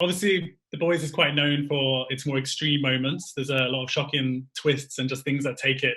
Obviously, The Boys is quite known for its more extreme moments. There's a lot of shocking twists and just things that take it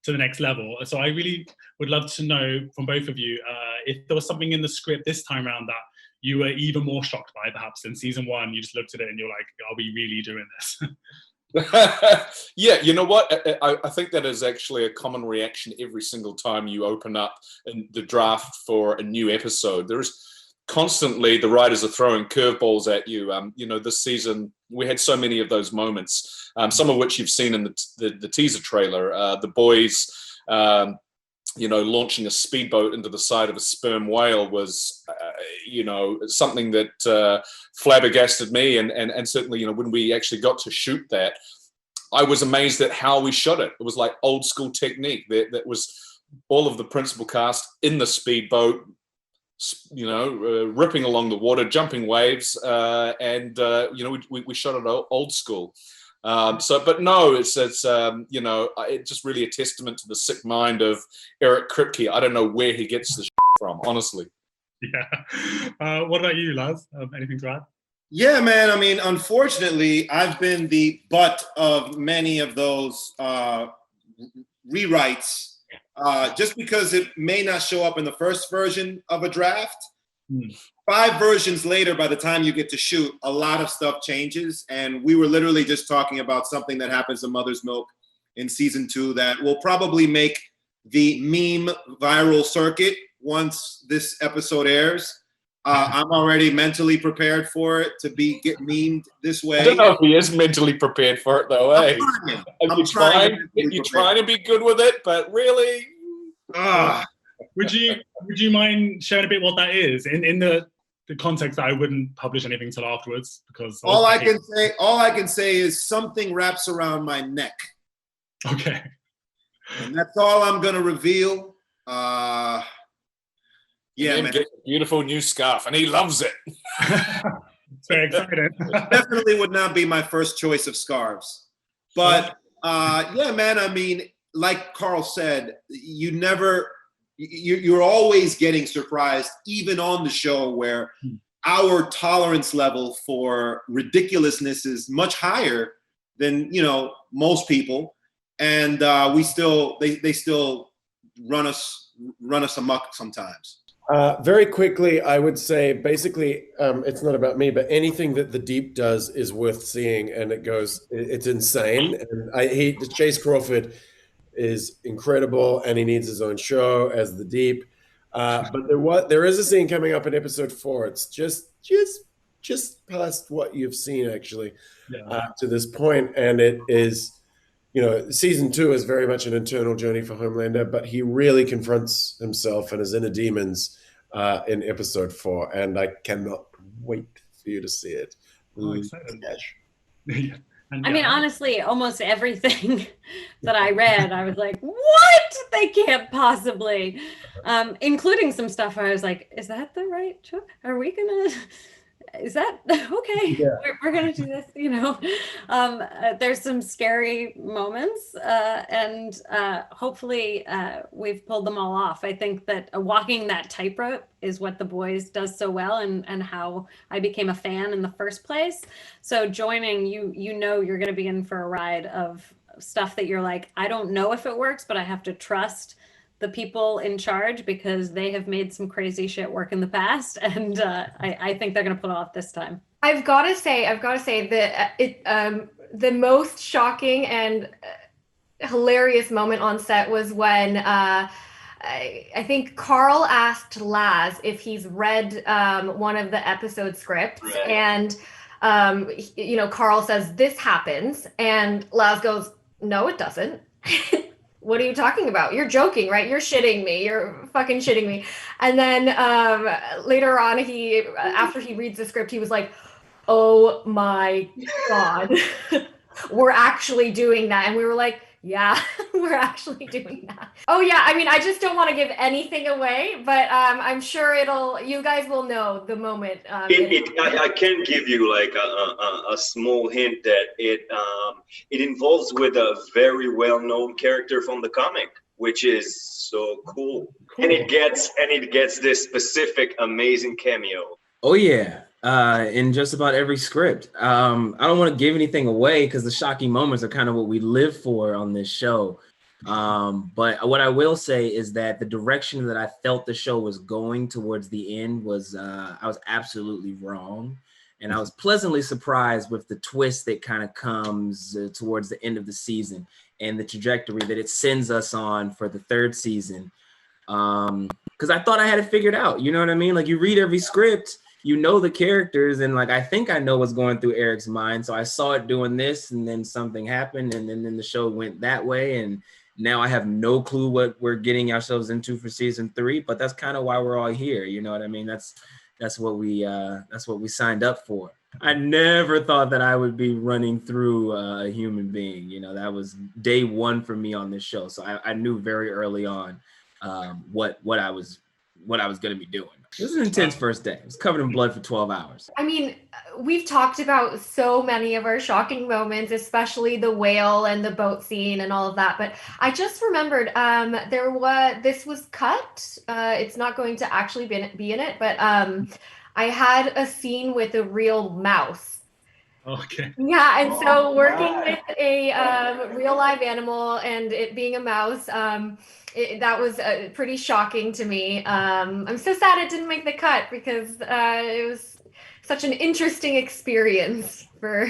to the next level. So I really would love to know from both of you if there was something in the script this time around that you were even more shocked by, perhaps in season one. You just looked at it and you're like, are we really doing this? Yeah, you know what? I think that is actually a common reaction every single time you open up in the draft for a new episode. There's constantly the writers are throwing curveballs at you. This season we had so many of those moments, some of which you've seen in the teaser trailer. The boys, launching a speedboat into the side of a sperm whale was, something that flabbergasted me. And certainly, when we actually got to shoot that, I was amazed at how we shot it. It was like old school technique. That was all of the principal cast in the speedboat, ripping along the water, jumping waves, and we shot it old school. But no, it's just really a testament to the sick mind of Eric Kripke. I don't know where he gets the from, honestly. Yeah. What about you, Laz? Anything to add? Yeah, man. I mean, unfortunately, I've been the butt of many of those rewrites. Just because it may not show up in the first version of a draft, 5 versions later, by the time you get to shoot, a lot of stuff changes. And we were literally just talking about something that happens in Mother's Milk in season 2 that will probably make the meme viral circuit once this episode airs. I'm already mentally prepared for it to get memed this way. I don't know if he is mentally prepared for it, though. I'm trying. You're trying to be good with it, but really, would you mind sharing a bit what that is in the context that I wouldn't publish anything till afterwards, because all I can say is something wraps around my neck. Okay. And that's all I'm gonna reveal. Yeah, man. Get a beautiful new scarf, and he loves it. It's very exciting. Definitely would not be my first choice of scarves. But yeah, man, I mean, like Karl said, you're always getting surprised, even on the show where our tolerance level for ridiculousness is much higher than, most people. And they still run us amok sometimes. Very quickly, I would say, basically, it's not about me, but anything that the Deep does is worth seeing, and it's insane. And Chace Crawford is incredible, and he needs his own show as the Deep. But there is a scene coming up in episode 4. It's just past what you've seen actually to this point, and it is. Season 2 is very much an internal journey for Homelander, but he really confronts himself and his inner demons in episode 4, and I cannot wait for you to see it. Oh, excited. Yeah. I mean, honestly, almost everything that I read, I was like, what? They can't possibly. Including some stuff where I was like, is that the right choice? Are we going to... Is that okay? Yeah. We're gonna do this, there's some scary moments, and hopefully we've pulled them all off. I think that walking that tightrope is what The Boys does so well, and how I became a fan in the first place. So joining you're gonna be in for a ride of stuff that you're like, I don't know if it works, but I have to trust the people in charge because they have made some crazy shit work in the past, and I think they're going to pull it off this time. I've got to say that the most shocking and hilarious moment on set was when I think Karl asked Laz if he's read one of the episode scripts, right. And Karl says this happens, and Laz goes, "No, it doesn't." What are you talking about? You're joking, right? You're shitting me. You're fucking shitting me. And then later on, after he reads the script, he was like, oh my God, we're actually doing that. And we were like, yeah, we're actually doing that. Oh yeah, I mean, I just don't want to give anything away, but I'm sure you guys will know the moment. I can give you like a small hint that it involves with a very well-known character from the comic, which is so cool. And it gets this specific amazing cameo. Oh yeah. in just about every script. I don't want to give anything away because the shocking moments are kind of what we live for on this show. But what I will say is that the direction that I felt the show was going towards the end was, I was absolutely wrong. And I was pleasantly surprised with the twist that kind of comes towards the end of the season and the trajectory that it sends us on for the third season. Because I thought I had it figured out. You know what I mean? Like, you read every script, you know the characters, and like I think I know what's going through Eric's mind. So I saw it doing this, and then something happened, and then the show went that way, and now I have no clue what we're getting ourselves into for season 3. But that's kind of why we're all here. You know what I mean? That's what we signed up for. I never thought that I would be running through a human being. You know, that was day one for me on this show. So I knew very early on what I was going to be doing. It was an intense first day. It was covered in blood for 12 hours. I mean, we've talked about so many of our shocking moments, especially the whale and the boat scene and all of that. But I just remembered this was cut. It's not going to actually be in it, but I had a scene with a real mouse. Okay. Yeah, and so working with a real live animal and it being a mouse, that was pretty shocking to me. I'm so sad it didn't make the cut because it was such an interesting experience for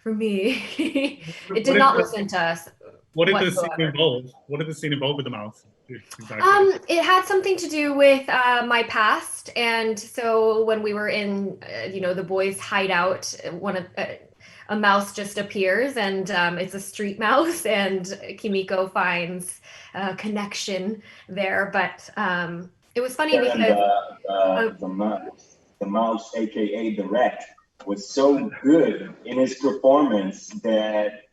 me. It did not listen to us. What did the scene involve? What did the scene involve with the mouse? Exactly. It had something to do with my past, and so when we were in, the boys' hideout, a mouse just appears, and it's a street mouse, and Kimiko finds a connection there. But it was funny because the mouse, aka the rat, was so good in his performance that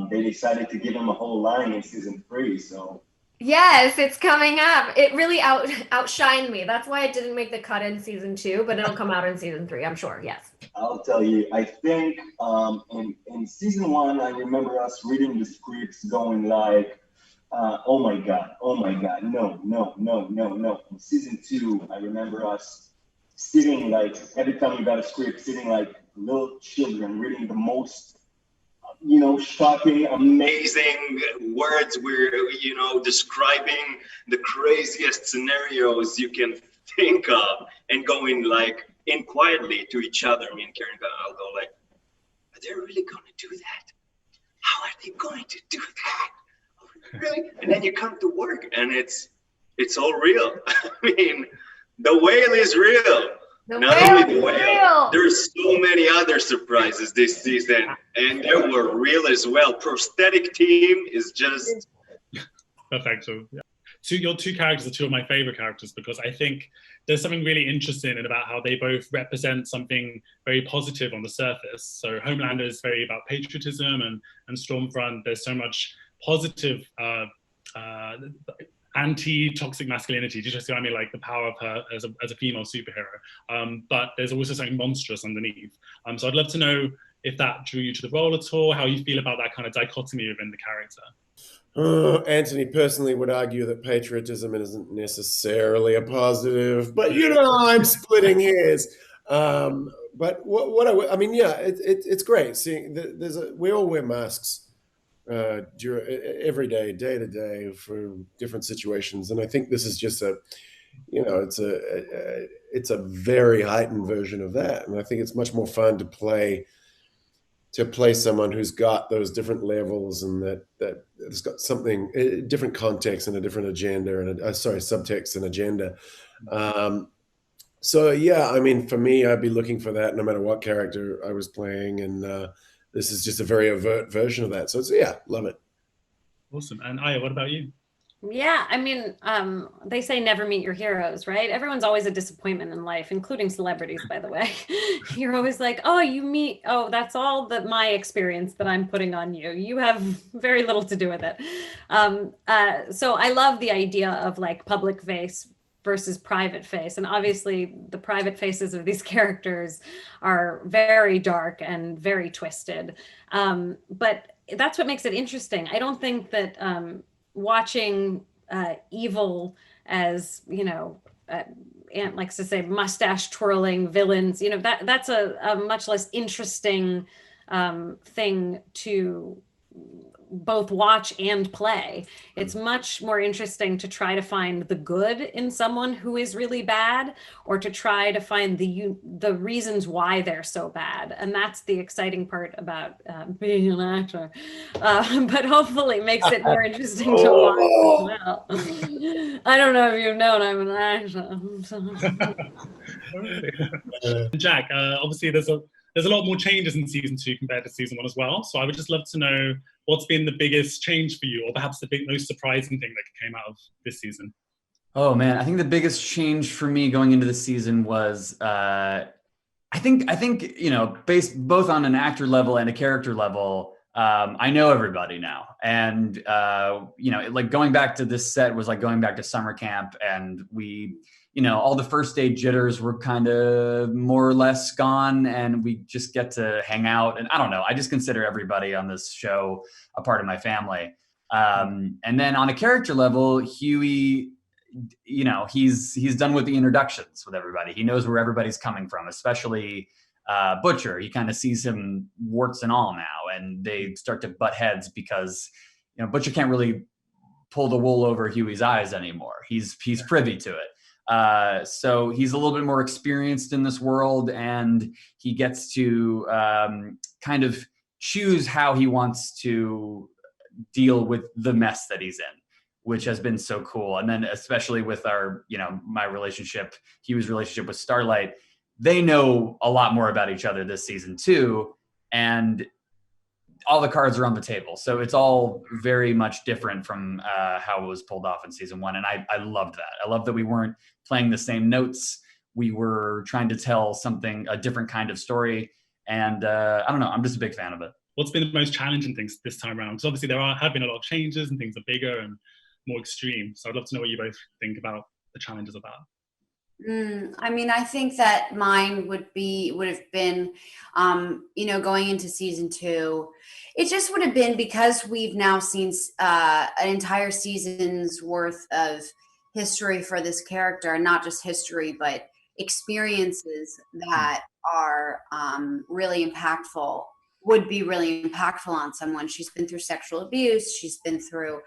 they decided to give him a whole line in season 3. So. Yes, it's coming up. It really outshined me. That's why it didn't make the cut in season 2, but it'll come out in season 3, I'm sure. Yes. I'll tell you, I think in season 1, I remember us reading the scripts going like, oh my God, no. In season 2, I remember us sitting like, every time we got a script, sitting like little children reading the most shocking, amazing words. We're, describing the craziest scenarios you can think of and going like in quietly to each other. Me and Karen, I'll go like, are they really going to do that? How are they going to do that? Really? And then you come to work and it's all real. I mean, the whale is real. Not only the whale, there's so many other surprises this season, and they were real as well. Prosthetic team is just perfecto. Yeah. Your two characters are two of my favorite characters because I think there's something really interesting about how they both represent something very positive on the surface. So Homelander is very about patriotism, and Stormfront, there's so much positive anti-toxic masculinity. Do you just see what I mean? Like the power of her as a female superhero. But there's also something monstrous underneath. So I'd love to know if that drew you to the role at all, how you feel about that kind of dichotomy within the character. Anthony personally would argue that patriotism isn't necessarily a positive, but I'm splitting hairs. But it's great seeing we all wear masks every day, day to day, for different situations, and I think this is just it's a very heightened version of that, and I think it's much more fun to play someone who's got those different levels and that it's got something, a different context and a different agenda and subtext and agenda. So yeah, I mean, for me, I'd be looking for that no matter what character I was playing, and this is just a very overt version of that. So love it. Awesome. And Aya, what about you? Yeah, I mean, they say never meet your heroes, right? Everyone's always a disappointment in life, including celebrities, by the way. You're always like, that's all my experience that I'm putting on you. You have very little to do with it. So I love the idea of like public face versus private face. And obviously the private faces of these characters are very dark and very twisted. But that's what makes it interesting. I don't think that watching evil as, Ant likes to say, mustache twirling villains, that's a much less interesting thing to both watch and play. It's much more interesting to try to find the good in someone who is really bad, or to try to find the reasons why they're so bad. And that's the exciting part about being an actor. But hopefully makes it more interesting to watch as well. I don't know if you've known I'm an actor. Jack, obviously there's a lot more changes in season 2 compared to season 1 as well. So I would just love to know what's been the biggest change for you, or perhaps the most surprising thing that came out of this season. Oh man, I think the biggest change for me going into the season was, I think based both on an actor level and a character level, I know everybody now, and like going back to this set was like going back to summer camp, and we. All the first day jitters were kind of more or less gone, and we just get to hang out. And I don't know, I just consider everybody on this show a part of my family. And then on a character level, Huey, he's done with the introductions with everybody. He knows where everybody's coming from, especially Butcher. He kind of sees him warts and all now, and they start to butt heads because, Butcher can't really pull the wool over Huey's eyes anymore. He's privy to it. So he's a little bit more experienced in this world, and he gets to kind of choose how he wants to deal with the mess that he's in, which has been so cool. And then especially with our, my relationship, Huey's relationship with Starlight, they know a lot more about each other this season too, and all the cards are on the table. So it's all very much different from how it was pulled off in season 1. And I loved that. I love that we weren't playing the same notes. We were trying to tell a different kind of story. And I don't know, I'm just a big fan of it. What's been the most challenging things this time around? Because obviously have been a lot of changes and things are bigger and more extreme. So I'd love to know what you both think about the challenges of that. I think that mine would have been, going into season 2, it just would have been because we've now seen an entire season's worth of history for this character, and not just history, but experiences that are really impactful, would be really impactful on someone. She's been through sexual abuse. She's been through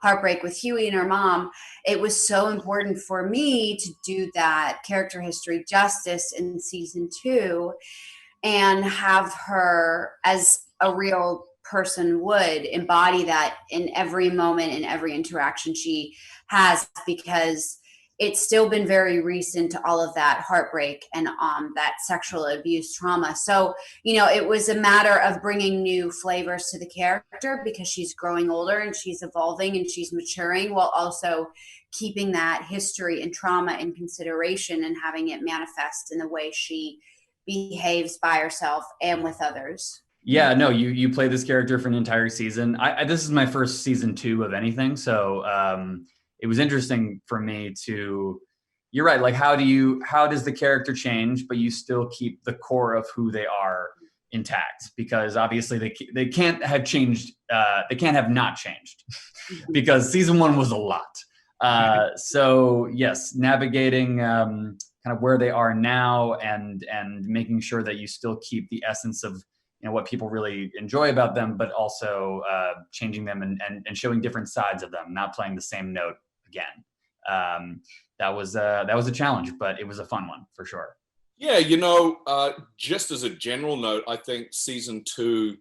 heartbreak with Huey and her mom. It was so important for me to do that character history justice in season 2 and have her, as a real person would, embody that in every moment, in every interaction she has, because it's still been very recent to all of that heartbreak and that sexual abuse trauma. So, it was a matter of bringing new flavors to the character because she's growing older and she's evolving and she's maturing, while also keeping that history and trauma in consideration and having it manifest in the way she behaves by herself and with others. Yeah, no, you play this character for an entire season. This is my first season 2 of anything. So, it was interesting for me to, you're right, like how does the character change, but you still keep the core of who they are intact? Because obviously they can't have changed, they can't have not changed because season 1 was a lot. So yes, navigating kind of where they are now and making sure that you still keep the essence of what people really enjoy about them, but also changing them and showing different sides of them, not playing the same note again. That was a challenge, but it was a fun one for sure. Yeah, just as a general note, I think season 2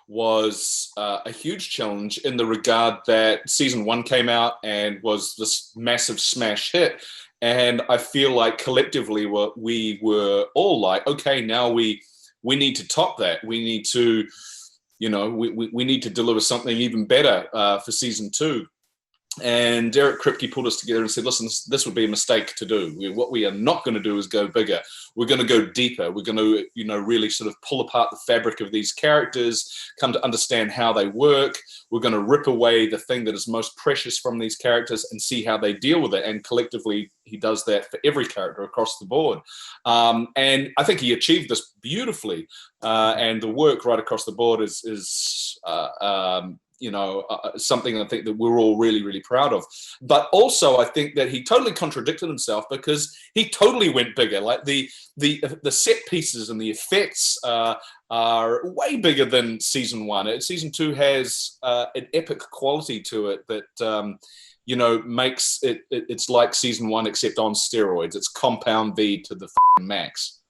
was a huge challenge in the regard that season 1 came out and was this massive smash hit. And I feel like collectively we were all like, okay, now we need to top that. We need to, we need to deliver something even better for season 2. And Derek Kripke pulled us together and said, listen, this would be a mistake to do. What we are not going to do is go bigger. We're going to go deeper. We're going to, really sort of pull apart the fabric of these characters, come to understand how they work. We're going to rip away the thing that is most precious from these characters and see how they deal with it. And collectively, he does that for every character across the board. And I think he achieved this beautifully. And the work right across the board is something I think that we're all really, really proud of. But also, I think that he totally contradicted himself because he totally went bigger. Like the set pieces and the effects are way bigger than season 1. Season 2 has an epic quality to it that makes it's like season 1 except on steroids. It's compound V to the max.